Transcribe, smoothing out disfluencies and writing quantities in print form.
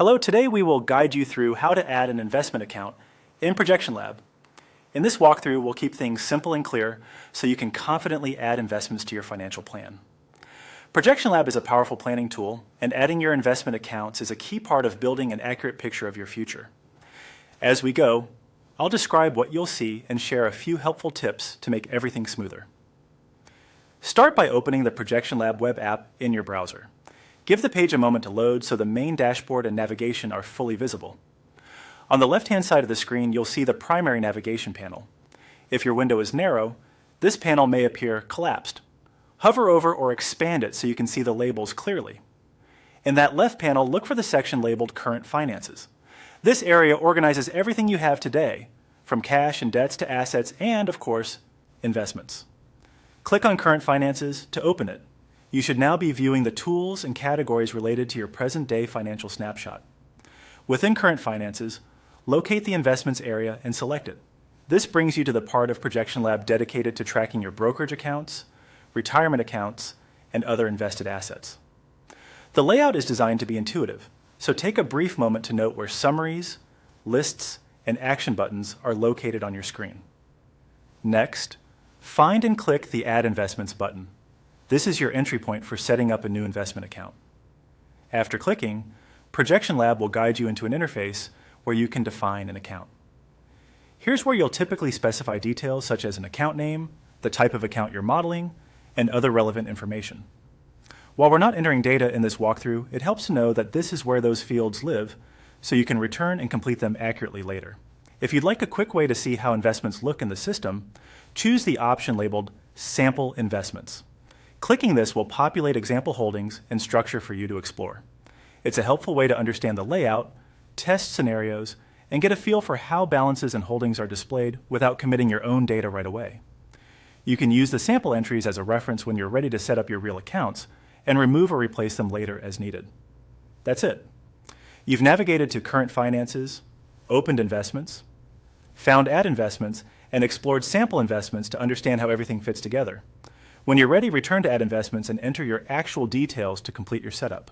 Hello, today we will guide you through how to add an investment account in ProjectionLab. In this walkthrough, we'll keep things simple and clear so you can confidently add investments to your financial plan. ProjectionLab is a powerful planning tool, and adding your investment accounts is a key part of building an accurate picture of your future. As we go, I'll describe what you'll see and share a few helpful tips to make everything smoother. Start by opening the ProjectionLab web app in your browser. Give the page a moment to load so the main dashboard and navigation are fully visible. On the left-hand side of the screen, you'll see the primary navigation panel. If your window is narrow, this panel may appear collapsed. Hover over or expand it so you can see the labels clearly. In that left panel, look for the section labeled Current Finances. This area organizes everything you have today, from cash and debts to assets and, of course, investments. Click on Current Finances to open it. You should now be viewing the tools and categories related to your present-day financial snapshot. Within Current Finances, locate the Investments area and select it. This brings you to the part of ProjectionLab dedicated to tracking your brokerage accounts, retirement accounts, and other invested assets. The layout is designed to be intuitive, so take a brief moment to note where summaries, lists, and action buttons are located on your screen. Next, find and click the Add Investments button. This is your entry point for setting up a new investment account. After clicking, ProjectionLab will guide you into an interface where you can define an account. Here's where you'll typically specify details such as an account name, the type of account you're modeling, and other relevant information. While we're not entering data in this walkthrough, it helps to know that this is where those fields live, so you can return and complete them accurately later. If you'd like a quick way to see how investments look in the system, choose the option labeled Sample Investments. Clicking this will populate example holdings and structure for you to explore. It's a helpful way to understand the layout, test scenarios, and get a feel for how balances and holdings are displayed without committing your own data right away. You can use the sample entries as a reference when you're ready to set up your real accounts and remove or replace them later as needed. That's it. You've navigated to Current Finances, opened Investments, found Add Investments, and explored Sample Investments to understand how everything fits together. When you're ready, return to Add Investments and enter your actual details to complete your setup.